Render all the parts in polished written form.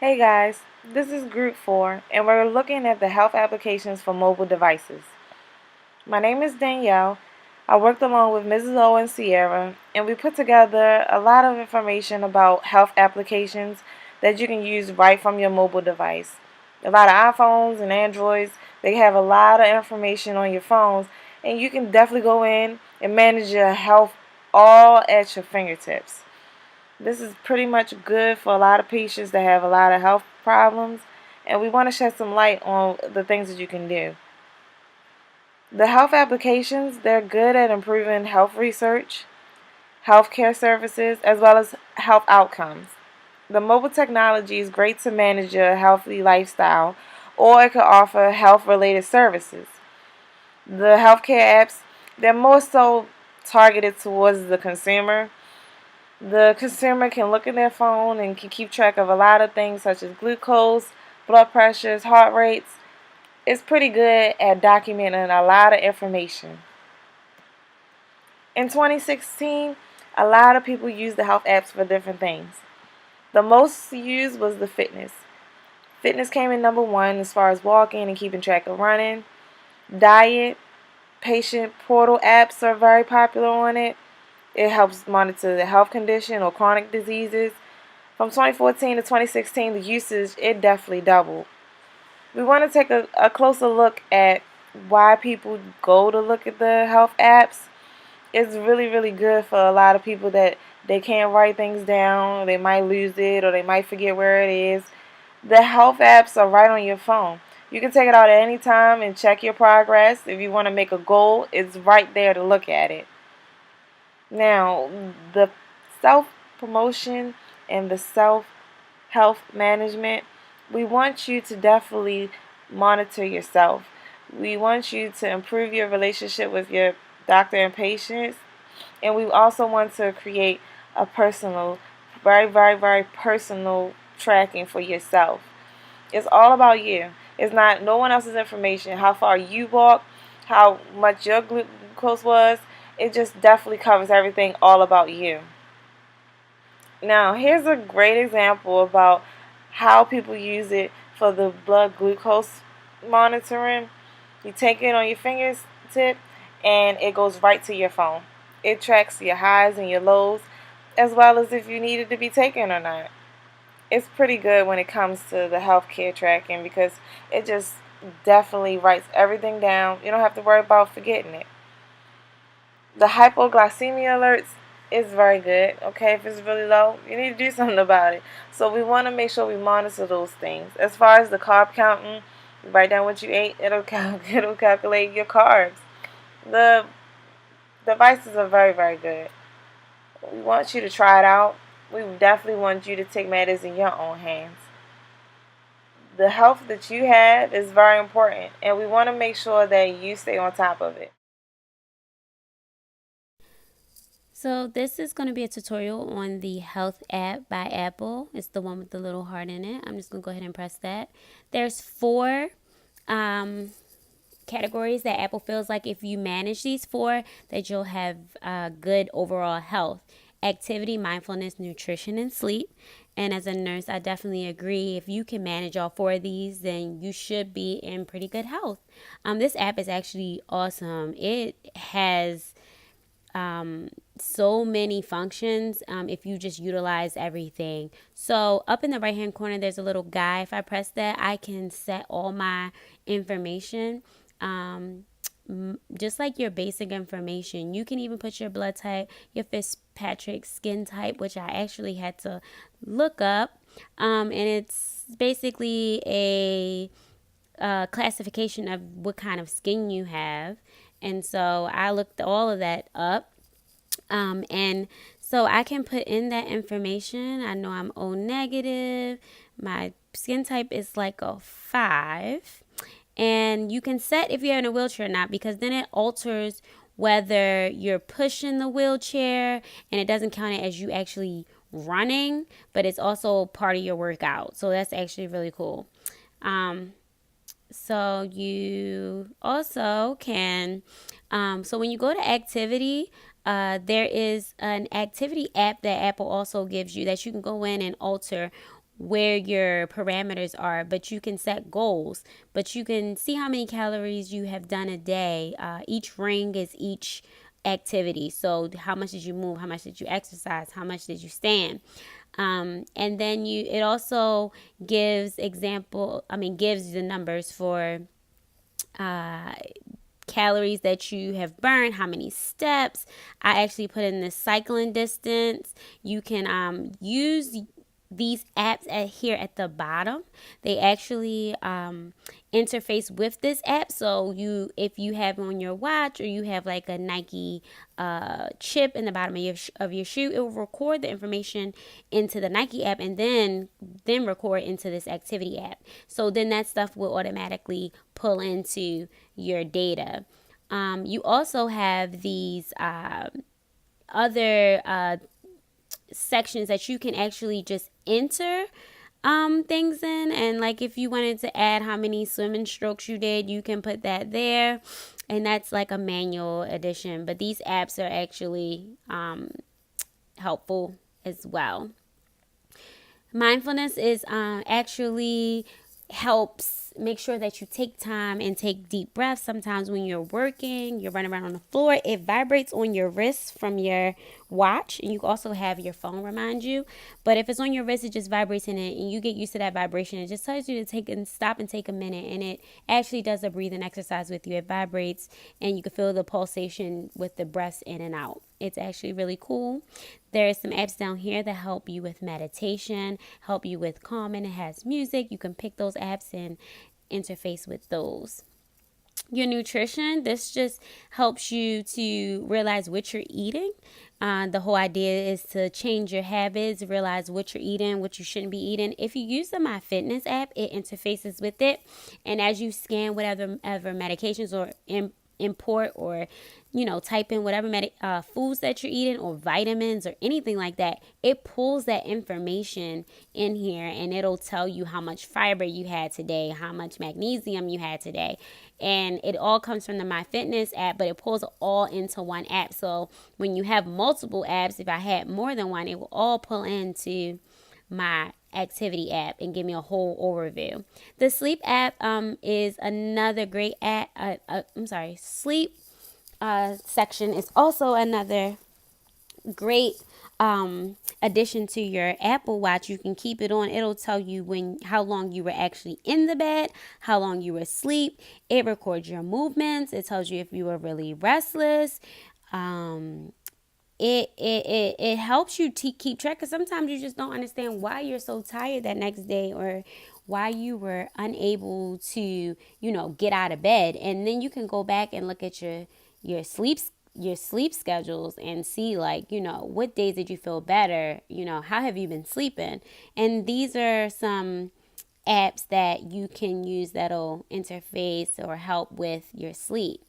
Hey guys, this is Group 4, and we're looking at the health applications for mobile devices. My name is Danielle. I worked along with Mrs. O and Sierra, and we put together a lot of information about health applications that you can use right from your mobile device. A lot of iPhones and Androids, they have a lot of information on your phones, and you can definitely go in and manage your health all at your fingertips. This is pretty much good for a lot of patients that have a lot of health problems, and we want to shed some light on the things that you can do. The health applications, they're good at improving health research, healthcare services, as well as health outcomes. The mobile technology is great to manage your healthy lifestyle, or it could offer health related services. The healthcare apps, they're more so targeted towards the consumer. The consumer can look in their phone and can keep track of a lot of things such as glucose, blood pressures, heart rates. It's pretty good at documenting a lot of information. In 2016, a lot of people used the health apps for different things. The most used was the fitness. Fitness came in number one as far as walking and keeping track of running. Diet, patient portal apps are very popular on it. It helps monitor the health condition or chronic diseases. From 2014 to 2016, the usage, it definitely doubled. We want to take a closer look at why people go to look at the health apps. It's really, really good for a lot of people that they can't write things down, they might lose it, or they might forget where it is. The health apps are right on your phone. You can take it out at any time and check your progress. If you want to make a goal, it's right there to look at it. Now, the self promotion and the self health management, we want you to definitely monitor yourself. We want you to improve your relationship with your doctor and patients, and we also want to create a personal, very, very, very personal tracking for yourself. It's all about you. It's not no one else's information. How far you walk, how much your glucose was. It just definitely covers everything all about you. Now, here's a great example about how people use it for the blood glucose monitoring. You take it on your fingertip and it goes right to your phone. It tracks your highs and your lows as well as if you need it to be taken or not. It's pretty good when it comes to the healthcare tracking because it just definitely writes everything down. You don't have to worry about forgetting it. The hypoglycemia alerts is very good. Okay, if it's really low, you need to do something about it. So we want to make sure we monitor those things. As far as the carb counting, write down what you ate. It'll calculate your carbs. The devices are very, very good. We want you to try it out. We definitely want you to take matters in your own hands. The health that you have is very important, and we want to make sure that you stay on top of it. So this is going to be a tutorial on the Health app by Apple. It's the one with the little heart in it. I'm just going to go ahead and press that. There's four um, categories that Apple feels like if you manage these four, that you'll have good overall health. Activity, mindfulness, nutrition, and sleep. And as a nurse, I definitely agree. If you can manage all four of these, then you should be in pretty good health. This app is actually awesome. It has so many functions if you just utilize everything. So up in the right hand corner, there's a little guy. If I press that, I can set all my information. Just like your basic information, you can even put your blood type, your Fitzpatrick skin type, which I actually had to look up. And it's basically a classification of what kind of skin you have. And so I looked all of that up. And so I can put in that information. I know I'm O negative. My skin type is like a 5. And you can set if you're in a wheelchair or not, because then it alters whether you're pushing the wheelchair, and it doesn't count it as you actually running, but it's also part of your workout. So that's actually really cool. Um, so you also can, so when you go to activity, there is an activity app that Apple also gives you that you can go in and alter where your parameters are, but you can set goals. But you can see how many calories you have done a day. Each ring is each activity. So how much did you move? How much did you exercise? How much did you stand? And then it also gives the numbers for uh, calories that you have burned, how many steps. I actually put in the cycling distance. You can use these apps here at the bottom. They actually interface with this app. So if you have on your watch, or you have like a Nike chip in the bottom of your shoe, it will record the information into the Nike app, and then record into this activity app. So then that stuff will automatically pull into your data. You also have these other sections that you can actually just enter things in, and like if you wanted to add how many swimming strokes you did, you can put that there, and that's like a manual addition. But these apps are actually helpful as well. Mindfulness is actually helps make sure that you take time and take deep breaths. Sometimes when you're working, you're running around on the floor, it vibrates on your wrist from your watch, and you also have your phone remind you. But if it's on your wrist, it just vibrates in it, and you get used to that vibration. It just tells you to stop and take a minute, and it actually does a breathing exercise with you. It vibrates, and you can feel the pulsation with the breaths in and out. It's actually really cool. There are some apps down here that help you with meditation, help you with calming. It has music. You can pick those apps and interface with those. Your nutrition, this just helps you to realize what you're eating. The whole idea is to change your habits, realize what you're eating, what you shouldn't be eating. If you use the MyFitness app, it interfaces with it, and as you scan whatever medications or import, or type in whatever foods that you're eating, or vitamins, or anything like that, it pulls that information in here, and it'll tell you how much fiber you had today, how much magnesium you had today. And it all comes from the MyFitness app, but it pulls it all into one app. So when you have multiple apps, if I had more than one, it will all pull into my activity app and give me a whole overview. The sleep app is another great app. Sleep section is also another great addition to your Apple Watch. You can keep it on. It'll tell you how long you were actually in the bed, how long you were asleep. It records your movements. It tells you if you were really restless. It helps you keep track, because sometimes you just don't understand why you're so tired that next day, or why you were unable to get out of bed. And then you can go back and look at your sleep schedules and see, like, what days did you feel better, how have you been sleeping. And these are some apps that you can use that'll interface or help with your sleep.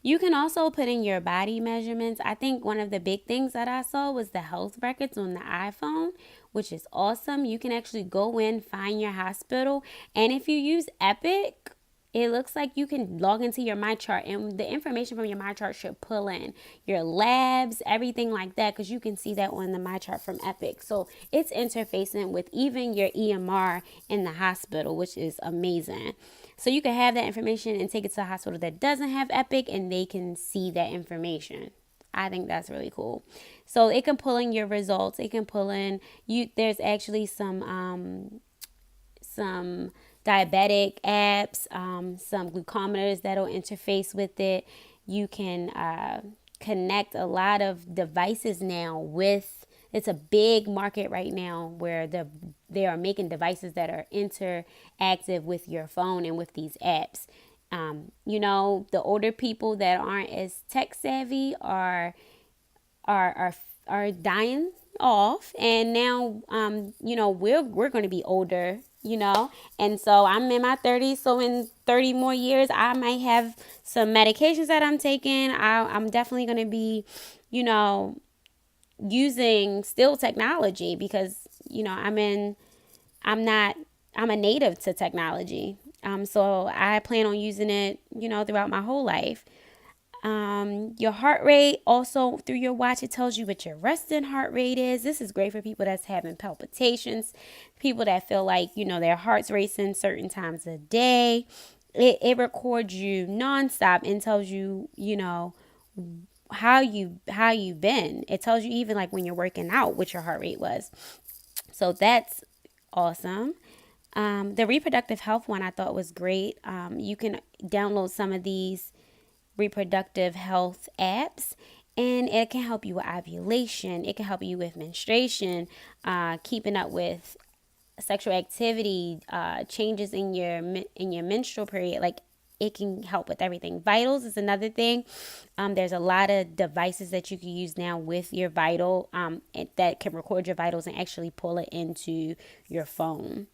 You can also put in your body measurements. I think one of the big things that I saw was the health records on the iPhone, which is awesome. You can actually go in, find your hospital, and if you use Epic, it looks like you can log into your MyChart, and the information from your MyChart should pull in your labs, everything like that, because you can see that on the MyChart from Epic. So it's interfacing with even your EMR in the hospital, which is amazing. So you can have that information and take it to a hospital that doesn't have Epic, and they can see that information. I think that's really cool. So it can pull in your results. It can pull in There's actually some diabetic apps, some glucometers that'll interface with it. You can connect a lot of devices now with. It's a big market right now where they are making devices that are interactive with your phone and with these apps. The older people that aren't as tech savvy are dying off, and now we're going to be older, and so I'm in my 30s, so in 30 more years I might have some medications that I'm taking. I'm definitely going to be using still technology, because I'm a native to technology, so I plan on using it throughout my whole life. Your heart rate also through your watch, it tells you what your resting heart rate is. This is great for people that's having palpitations, people that feel like, their heart's racing certain times a day. It records you nonstop and tells you, how you've been. It tells you even like when you're working out what your heart rate was. So that's awesome. The reproductive health one I thought was great. You can download some of these reproductive health apps, and it can help you with ovulation. It can help you with menstruation, keeping up with sexual activity, changes in your menstrual period. Like, it can help with everything. Vitals is another thing. There's a lot of devices that you can use now with your vital, that can record your vitals and actually pull it into your phone.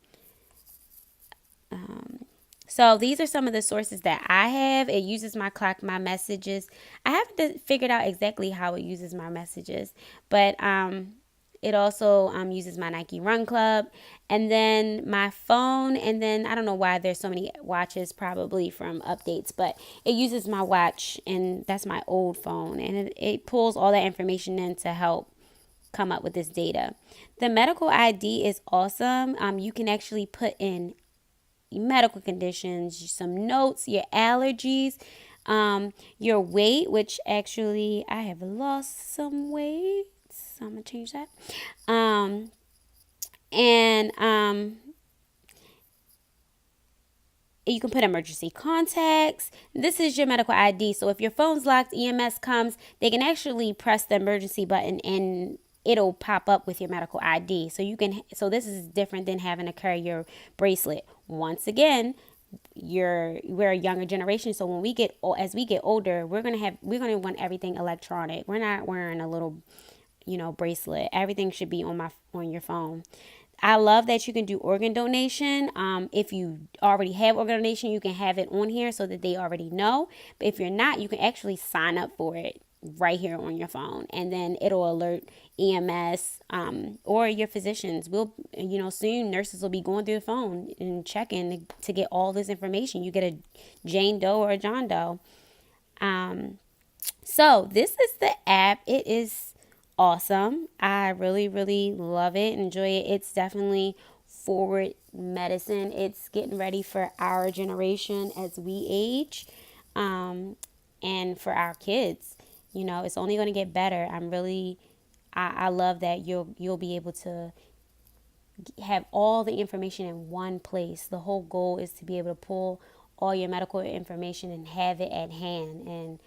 So these are some of the sources that I have. It uses my clock, my messages. I haven't figured out exactly how it uses my messages, but it also uses my Nike Run Club, and then my phone, and then I don't know why there's so many watches, probably from updates, but it uses my watch, and that's my old phone, and it pulls all that information in to help come up with this data. The medical ID is awesome. You can actually put in medical conditions, some notes, your allergies, your weight, which actually I have lost some weight, so I'm gonna change that. Um, and you can put emergency contacts. This is your medical ID. So if your phone's locked, EMS comes, they can actually press the emergency button and it'll pop up with your medical ID. So this is different than having to carry your bracelet. Once again, we're a younger generation, so as we get older, we're gonna want everything electronic. We're not wearing a little bracelet. Everything should be on your phone. I love that you can do organ donation. If you already have organ donation, you can have it on here so that they already know. But if you're not, you can actually sign up for it right here on your phone, and then it'll alert EMS, or your physicians. Soon nurses will be going through the phone and checking to get all this information. You get a Jane Doe or a John Doe. So this is the app. It is awesome. I really, really love it. Enjoy it. It's definitely forward medicine. It's getting ready for our generation as we age, and for our kids. It's only going to get better. I love that you'll be able to have all the information in one place. The whole goal is to be able to pull all your medical information and have it at hand. And